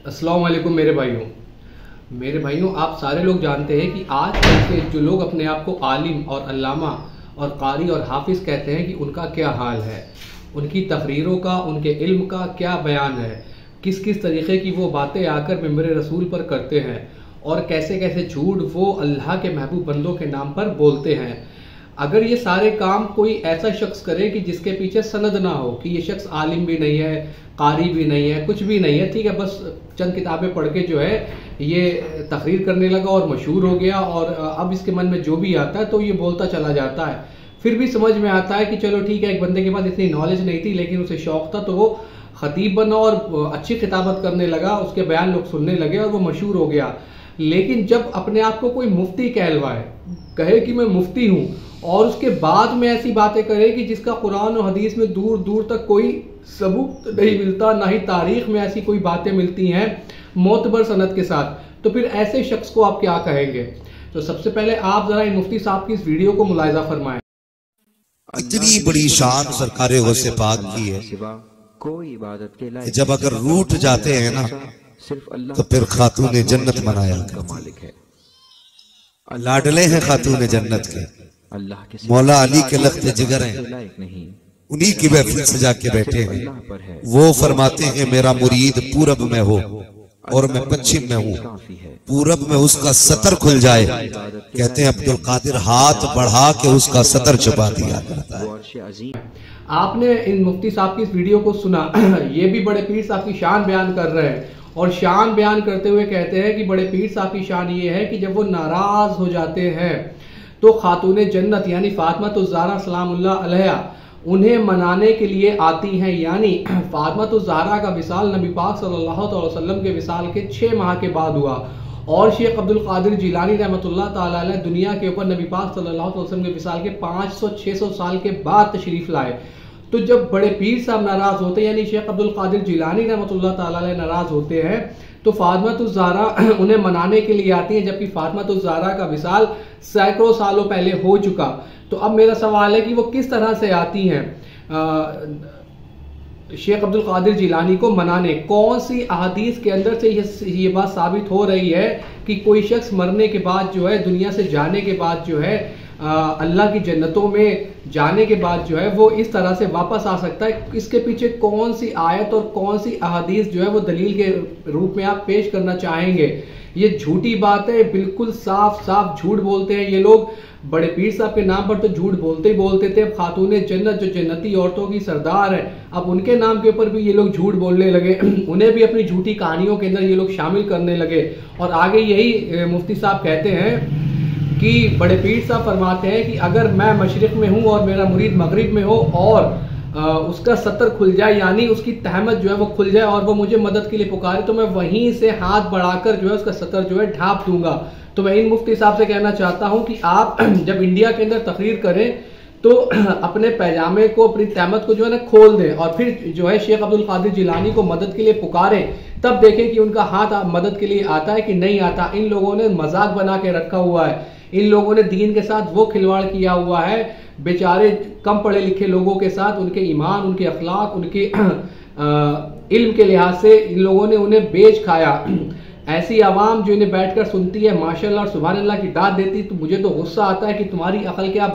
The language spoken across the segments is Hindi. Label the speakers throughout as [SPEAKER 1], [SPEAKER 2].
[SPEAKER 1] अस्सलाम वालेकुम मेरे भाइयों, आप सारे लोग जानते हैं कि आज कल के जो लोग अपने आप को आलिम और अल्लामा और कारी और हाफिज कहते हैं कि उनका क्या हाल है। उनकी तकरीरों का, उनके इल्म का क्या बयान है, किस किस तरीके की वो बातें आकर मिंबर रसूल पर करते हैं और कैसे कैसे झूठ वो अल्लाह के महबूब बंदों के नाम पर बोलते हैं। अगर ये सारे काम कोई ऐसा शख्स करे कि जिसके पीछे सनद ना हो, कि ये शख्स आलिम भी नहीं है, कारी भी नहीं है, कुछ भी नहीं है, ठीक है, बस चंद किताबें पढ़ के जो है ये तकरीर करने लगा और मशहूर हो गया और अब इसके मन में जो भी आता है तो ये बोलता चला जाता है। फिर भी समझ में आता है कि चलो ठीक है, एक बंदे के पास इतनी नॉलेज नहीं थी लेकिन उसे शौक था तो वो खतीब बना और अच्छी खिताबत करने लगा, उसके बयान लोग सुनने लगे और वो मशहूर हो गया। लेकिन जब अपने आप को कोई मुफ्ती कहलवाए, कहे कि मैं मुफ्ती हूं और उसके बाद में ऐसी बातें करे कि जिसका कुरान और हदीस में दूर दूर तक कोई सबूत नहीं मिलता, ना ही तारीख में ऐसी कोई बातें मिलती हैं मोतबर सनद के साथ, तो फिर ऐसे शख्स को आप क्या कहेंगे। तो सबसे पहले आप जरा इन मुफ्ती साहब की इस वीडियो को मुलाहिजा फरमाएं।
[SPEAKER 2] इतनी बड़ी शान सरकारे गौसे पाक की है
[SPEAKER 3] कोई इबादत के लायक
[SPEAKER 2] जब अगर रूठ जाते हैं ना
[SPEAKER 3] सिर्फ अल्लाह
[SPEAKER 2] तो फिर खातून जन्नत मनाया
[SPEAKER 3] का मालिक है।
[SPEAKER 2] लाडले हैं खातून जन्नत के,
[SPEAKER 3] अल्लाह के
[SPEAKER 2] मौला अली के लख्त जिगर हैं,
[SPEAKER 3] लायक नहीं,
[SPEAKER 2] उन्हीं की महफिल सजा के बैठे हैं।
[SPEAKER 3] अल्लाह पर है।
[SPEAKER 2] वो फरमाते हैं मेरा मुरीद पूरब में हो और मैं पश्चिम में हूँ,
[SPEAKER 3] काफी है।
[SPEAKER 2] पूरब में उसका सतर खुल जाए, कहते हैं अब्दुल कादिर हाथ बढ़ा के उसका सतर छुपा दिया करता है।
[SPEAKER 3] वो अर्श अजीम।
[SPEAKER 1] आपने इन मुफ्ती साहब की इस वीडियो को सुना, ये भी बड़े पीर साहब की शान बयान कर रहे हैं और शान बयान करते हुए कहते हैं कि बड़े पीर साहब की शान ये है कि जब वो नाराज हो जाते हैं तो खातून जन्नत यानी फातिमा ज़हरा सलामुल्लाह अलैहा उन्हें मनाने के लिए आती हैं। यानी फातिमा ज़हरा का विसाल नबी पाक सल्लल्लाहु अलैहि वसल्लम के विसाल के 6 माह के बाद हुआ और शेख अब्दुल कादिर जिलानी रहमतुल्लाह ताला अलैह दुनिया के ऊपर नबी पाक सल्लल्लाहु अलैहि वसल्लम के विसाल के 500-600 साल के बाद तशरीफ लाए। तो जब बड़े पीर साहब नाराज होते हैं यानी शेख अब्दुल कादिर जिलानी रहमतुल्लाह ताला अलैह नाराज होते हैं तो फातिमा ज़हरा उन्हें मनाने के लिए आती हैं, जबकि फातिमा ज़हरा का विसाल सैकड़ों सालों पहले हो चुका। तो अब मेरा सवाल है कि वो किस तरह से आती हैं शेख अब्दुल कादिर जिलानी को मनाने। कौन सी अहादीस के अंदर से ये बात साबित हो रही है कि कोई शख्स मरने के बाद जो है, दुनिया से जाने के बाद जो है, अल्लाह की जन्नतों में जाने के बाद जो है वो इस तरह से वापस आ सकता है। इसके पीछे कौन सी आयत और कौन सी अहादीस जो है वो दलील के रूप में आप पेश करना चाहेंगे। ये झूठी बात है, बिल्कुल साफ साफ झूठ बोलते हैं ये लोग। बड़े पीर साहब के नाम पर तो झूठ बोलते ही बोलते थे, अब खातून जन्नत जो जन्नती औरतों की सरदार है, अब उनके नाम के ऊपर भी ये लोग झूठ बोलने लगे, उन्हें भी अपनी झूठी कहानियों के अंदर ये लोग शामिल करने लगे। और आगे यही मुफ्ती साहब कहते हैं कि बड़े पीर साहब फरमाते हैं कि अगर मैं मशरिक में हूँ और मेरा मुरीद मगरिब में हो और उसका सतर खुल जाए यानी उसकी तहमत जो है वो खुल जाए और वो मुझे मदद के लिए पुकारे तो मैं वहीं से हाथ बढ़ाकर जो है उसका सतर जो है ढांप दूंगा। तो मैं इन मुफ्ती साहब से कहना चाहता हूं कि आप जब इंडिया के अंदर तकरीर करें तो अपने पैजामे को, अपनी तहमत को जो है ना खोल दें और फिर जो है शेख अब्दुल कादिर जिलानी को मदद के लिए पुकारें, तब देखें कि उनका हाथ मदद के लिए आता है कि नहीं आता। इन लोगों ने मजाक बना के रखा हुआ है, इन लोगों ने दीन के साथ वो खिलवाड़ किया हुआ है बेचारे कम पढ़े लिखे लोगों के साथ, उनके ईमान, उनके अखलाक, उनके इल्म के लिहाज से इन लोगों ने उन्हें बेच खाया। ऐसी आवाम जो इन्हें बैठकर सुनती है माशाल्लाह और सुभान अल्लाह की दाद देती, तो मुझे तो गुस्सा आता है कि तुम्हारी अकल क्या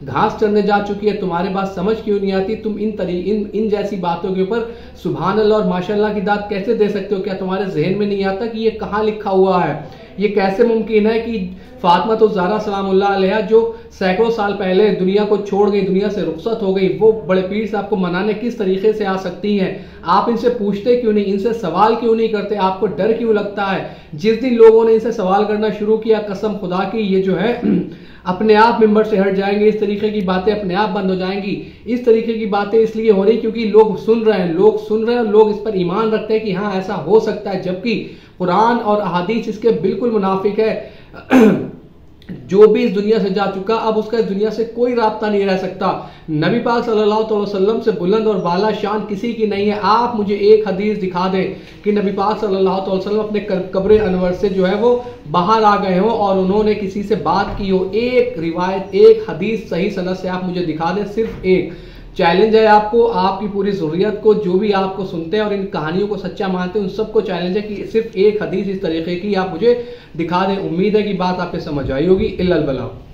[SPEAKER 1] घास चरने जा चुकी है, तुम्हारे पास समझ क्यों नहीं आती, तुम इन जैसी बातों के ऊपर सुभान अल्लाह और माशाल्लाह की दाद कैसे दे सकते हो। क्या तुम्हारे जहन में नहीं आता कि ये कहाँ लिखा हुआ है, ये कैसे मुमकिन है कि फातिमा ज़हरा सलामुल्लाह अलैहा जो सैकड़ों साल पहले दुनिया को छोड़ गई, दुनिया से रुखसत हो गई, वो बड़े पीर साहब को मनाने किस तरीके से आ सकती हैं। आप इनसे पूछते क्यों नहीं, इनसे सवाल क्यों नहीं करते, आपको डर क्यों लगता है। जिस दिन लोगों ने इनसे सवाल करना शुरू किया, कसम खुदा की ये जो है अपने आप मिंबर से हट जाएंगे, इस तरीके की बातें अपने आप बंद हो जाएंगी। इस तरीके की बातें इसलिए हो रही क्योंकि लोग सुन रहे हैं, लोग इस पर ईमान रखते हैं कि हाँ ऐसा हो सकता है, जबकि कुरान और अहादीस इसके बिल्कुल मुनाफिक है। जो भी इस दुनिया से जा चुका अब उसका इस दुनिया से कोई राब्ता नहीं रह सकता। नबी पाक सल्लल्लाहु अलैहि वसल्लम से बुलंद और बाला शान किसी की नहीं है। आप मुझे एक हदीस दिखा दें कि नबी पाक सल्लल्लाहु अलैहि वसल्लम अपने कब्र अनवर से जो है वो बाहर आ गए हो और उन्होंने किसी से बात की हो। एक रिवायत, एक हदीस सही सनद से आप मुझे दिखा दें, सिर्फ एक। चैलेंज है आपको, आपकी पूरी ज़ुर्रियत को, जो भी आपको सुनते हैं और इन कहानियों को सच्चा मानते हैं, उन सबको चैलेंज है कि सिर्फ एक हदीस इस तरीके की आप मुझे दिखा दें। उम्मीद है कि बात आपको समझ आई होगी। इल्लल बलाग।